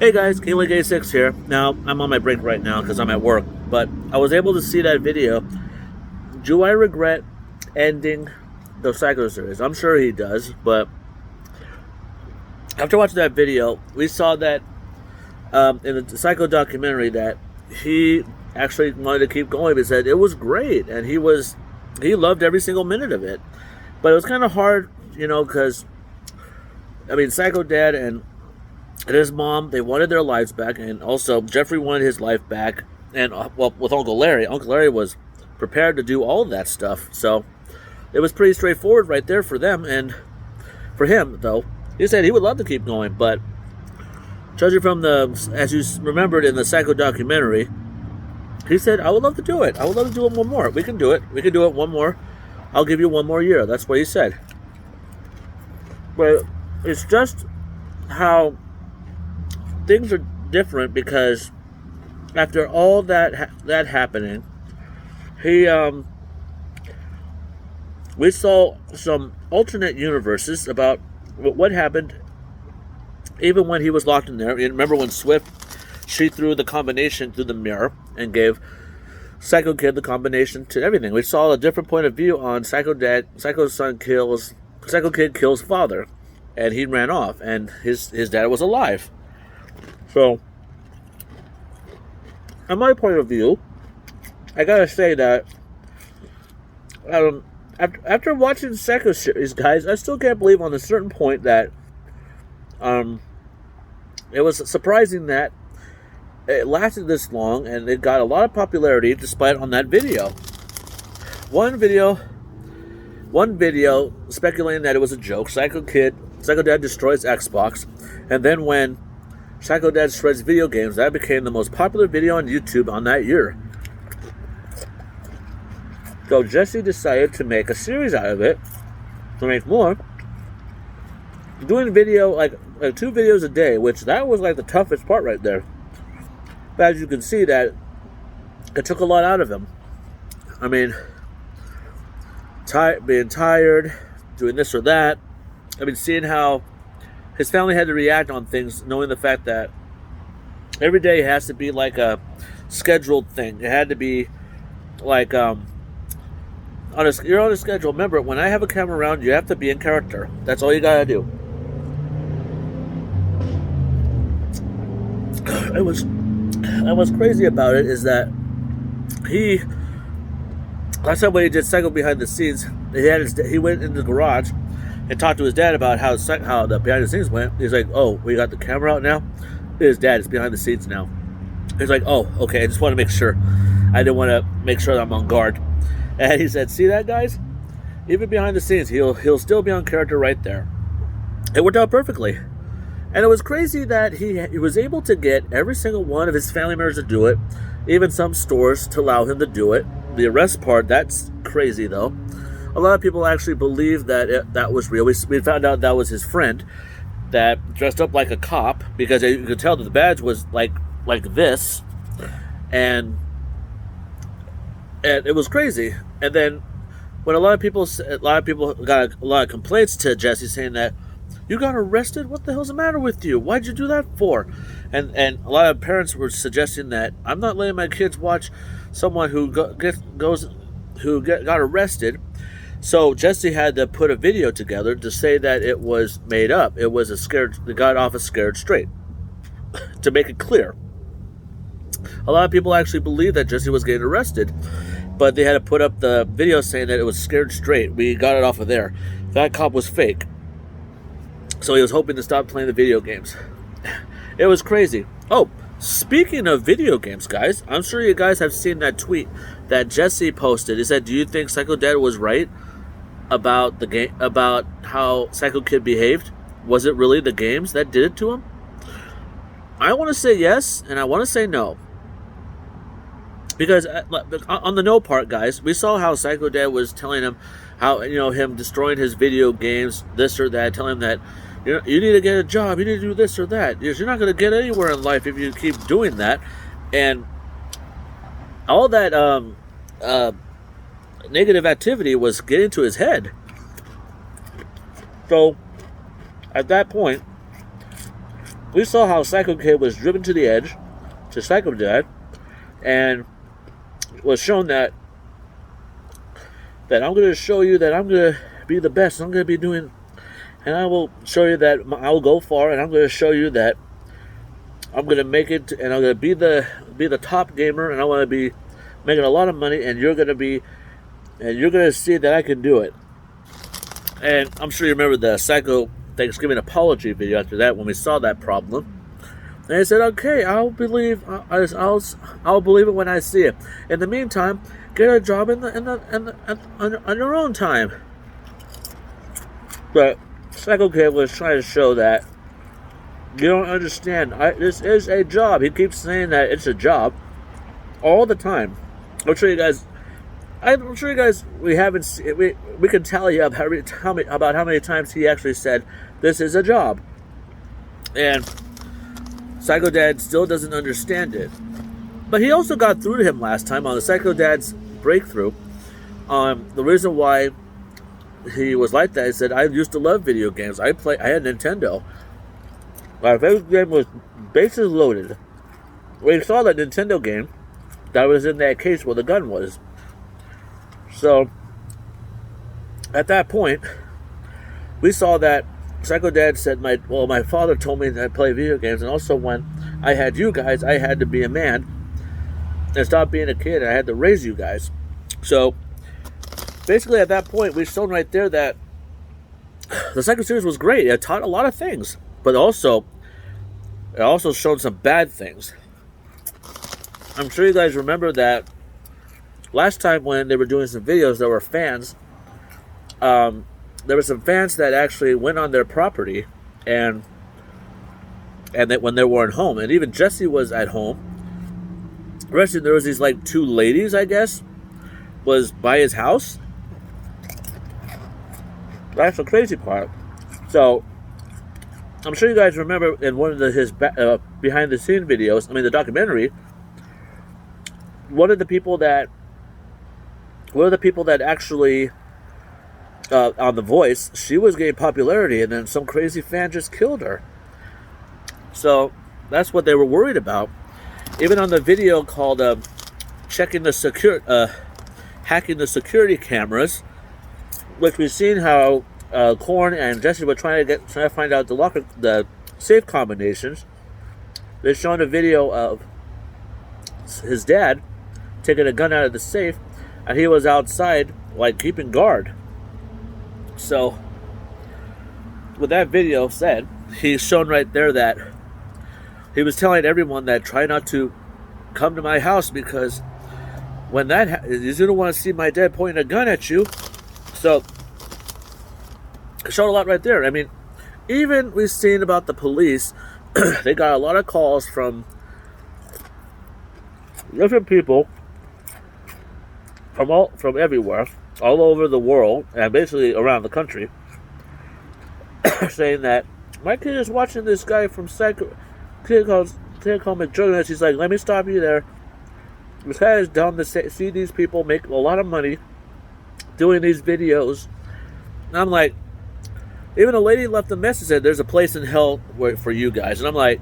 Hey guys, KingLink86 here. Now, I'm on my break right now because I'm at work, but I was able to see that video. Do I regret ending the Psycho series? I'm sure he does, but after watching that video, we saw that in the Psycho documentary that he actually wanted to keep going. He said it was great, and he loved every single minute of it. But it was kind of hard, because, Psycho Dad and his mom, they wanted their lives back, and also Jeffrey wanted his life back, and with Uncle Larry was prepared to do all of that stuff, so it was pretty straightforward right there for them. And for him, though, he said he would love to keep going, but judging from as you remembered in the Psycho documentary, he said, I would love to do it. I would love to do it one more. We can do it. We can do it one more. I'll give you one more year. That's what he said. But it's just how things are different, because after all that happening, we saw some alternate universes about what happened even when he was locked in there. You remember when she threw the combination through the mirror and gave Psycho Kid the combination to everything. We saw a different point of view on Psycho Kid kills father, and he ran off, and his dad was alive. So, on my point of view, I gotta say that after watching Psycho series, guys, I still can't believe on a certain point that it was surprising that it lasted this long and it got a lot of popularity despite on that video. One video speculating that it was a joke. Psycho Dad destroys Xbox, and then when Psycho Dad destroys video games, that became the most popular video on YouTube on that year. So Jesse decided to make a series out of it, to make more, doing video like 2 videos a day, which that was like the toughest part right there. But as you can see, that it took a lot out of him. Being tired, doing this or that. Seeing how his family had to react on things, knowing the fact that every day has to be like a scheduled thing. It had to be like you're on a schedule. Remember, when I have a camera around, you have to be in character. That's all you gotta do. What's crazy about it is that last time when he did Psycho behind the scenes, he went in the garage and talked to his dad about how the behind the scenes went. He's like, oh, we got the camera out now? His dad is behind the scenes now. He's like, oh, okay, I just want to make sure. I didn't want to make sure that I'm on guard. And he said, see that, guys? Even behind the scenes, he'll still be on character right there. It worked out perfectly. And it was crazy that he was able to get every single one of his family members to do it, even some stores to allow him to do it. The arrest part, that's crazy, though. A lot of people actually believe that that was real. We found out that was his friend that dressed up like a cop, because you could tell that the badge was like this, and it was crazy. And then when a lot of people got a lot of complaints to Jesse saying that you got arrested, what the hell's the matter with you? Why'd you do that for? And a lot of parents were suggesting that I'm not letting my kids watch someone who got arrested. So Jesse had to put a video together to say that it was made up. It was they got off of Scared Straight. To make it clear. A lot of people actually believed that Jesse was getting arrested, but they had to put up the video saying that it was Scared Straight. We got it off of there. That cop was fake. So he was hoping to stop playing the video games. It was crazy. Oh, speaking of video games, guys, I'm sure you guys have seen that tweet that Jesse posted. He said, do you think Psycho Dad was right about the game, about how Psycho Kid behaved? Was it really the games that did it to him? I want to say yes, and I want to say no. Because on the no part, guys, we saw how Psycho Dad was telling him how, him destroying his video games, this or that, telling him that you need to get a job, you need to do this or that. You're not going to get anywhere in life if you keep doing that. And all that negative activity was getting to his head. So, at that point, we saw how Psycho Kid was driven to the edge to Psycho Dad, and was shown that I'm going to show you that I'm going to be the best. I'm going to be doing, and I will show you that I will go far, and I'm going to show you that I'm going to make it, and I'm going to be the top gamer, and I want to be making a lot of money, and you're going to see that I can do it. And I'm sure you remember the Psycho Thanksgiving apology video after that when we saw that problem. And I said, okay, I'll believe it when I see it. In the meantime, get a job on your own time. But Psycho Kid was trying to show that you don't understand. This is a job. He keeps saying that it's a job all the time. I'm sure you guys. We can tell you about how many times he actually said this is a job, and Psycho Dad still doesn't understand it. But he also got through to him last time on the Psycho Dad's breakthrough. The reason why he was like that, he said, I used to love video games. I had Nintendo. My favorite game was Bases Loaded. We saw that Nintendo game that was in that case where the gun was. So, at that point, we saw that Psycho Dad said, my father told me that I play video games, and also when I had you guys, I had to be a man and stop being a kid, and I had to raise you guys. So, basically at that point, we've shown right there that the Psycho series was great. It taught a lot of things, but it also showed some bad things. I'm sure you guys remember that last time when they were doing some videos, there were fans. There were some fans that actually went on their property, and that when they weren't home, and even Jesse was at home. Actually, there was these like two ladies, I guess, was by his house. That's the crazy part. So, I'm sure you guys remember in one of his behind the scene videos, the documentary, one of the people that actually on The Voice, she was getting popularity, and then some crazy fan just killed her. So that's what they were worried about. Even on the video called hacking the security cameras, which we've seen how Korn and Jesse were trying to find out the safe combinations. They're showing a video of his dad taking a gun out of the safe, and he was outside, like, keeping guard. So, with that video said, he's shown right there that he was telling everyone that try not to come to my house, because when that you don't want to see my dad pointing a gun at you. So, it showed a lot right there. Even we've seen about the police, they got a lot of calls from different people from everywhere, all over the world, and basically around the country, saying that my kid is watching this guy from kid called Mcjuggernuggets. He's like, let me stop you there. This guy is dumb to see these people make a lot of money doing these videos. And I'm like, even a lady left a message that there's a place in hell for you guys. And I'm like,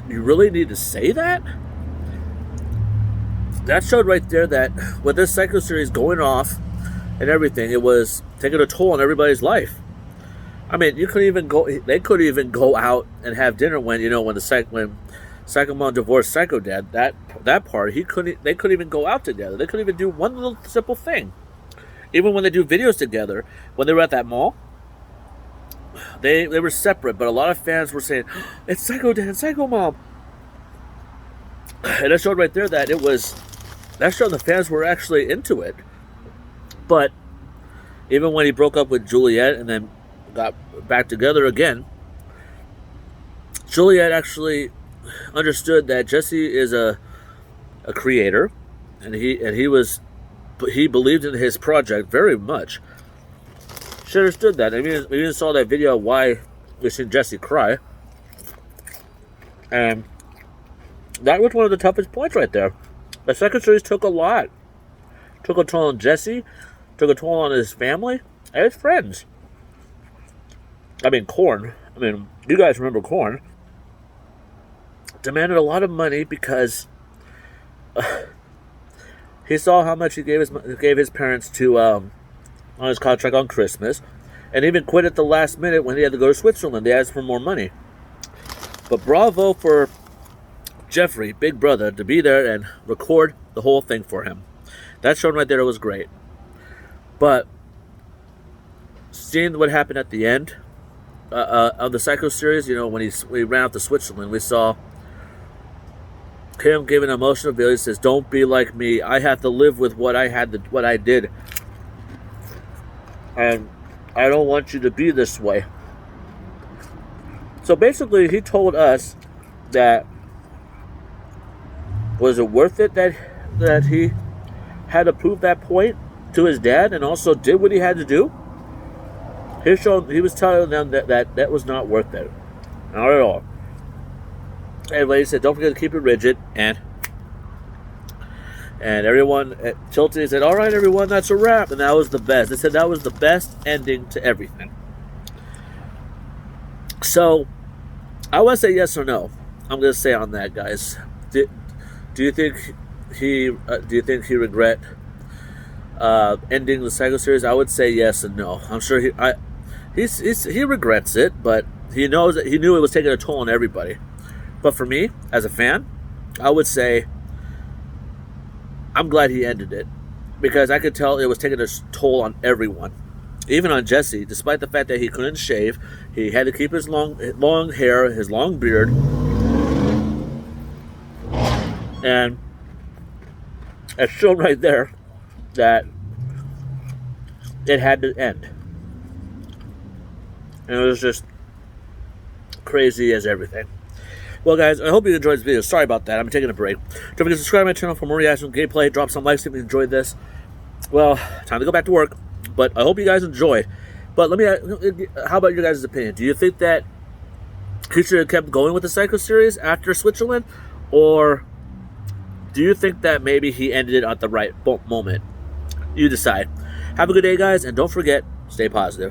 you really need to say that? That showed right there that with this Psycho series going off and everything, it was taking a toll on everybody's life. You couldn't even go. They couldn't even go out and have dinner when Psycho Mom divorced Psycho Dad. That part they couldn't even go out together. They couldn't even do one little simple thing. Even when they do videos together, when they were at that mall, they were separate. But a lot of fans were saying, "It's Psycho Dad and Psycho Mom," and that showed right there that that showed the fans were actually into it. But even when he broke up with Juliet and then got back together again, Juliet actually understood that Jesse is a creator, and he believed in his project very much. She understood that. We even saw that video of why we seen Jesse cry, and that was one of the toughest points right there. The second series took a toll on Jesse, took a toll on his family and his friends. Korn. You guys remember Korn. demanded a lot of money because he saw how much he gave his parents to on his contract on Christmas, and even quit at the last minute when he had to go to Switzerland. They asked for more money. But bravo for Jeffrey, Big Brother, to be there and record the whole thing for him. That show right there was great. But seeing what happened at the end of the Psycho series, when he ran out to Switzerland, we saw him giving an emotional appeal. He says, "Don't be like me. I have to live with what I did, and I don't want you to be this way." So basically, he told us that, was it worth it that he had to prove that point to his dad and also did what he had to do? He was telling them that was not worth it. Not at all. Anyway, he said, "Don't forget to keep it rigid." And everyone tilted and said, "All right, everyone, that's a wrap." And that was the best. They said that was the best ending to everything. So, I want to say yes or no. I'm going to say on that, guys. Do you think he regret ending the Psycho series? I would say yes and no. I'm sure he regrets it, but he knows that he knew it was taking a toll on everybody. But for me, as a fan, I would say I'm glad he ended it, because I could tell it was taking a toll on everyone, even on Jesse. Despite the fact that he couldn't shave, he had to keep his long hair, his long beard, and it's shown right there that it had to end. And it was just crazy as everything. Well, guys, I hope you enjoyed this video. Sorry about that. I'm taking a break. Don't forget to subscribe to my channel for more reaction gameplay. Drop some likes if you enjoyed this. Well, time to go back to work. But I hope you guys enjoyed. But how about your guys' opinion? Do you think that he should have kept going with the Psycho series after Switzerland? Or do you think that maybe he ended it at the right moment? You decide. Have a good day, guys. And don't forget, stay positive.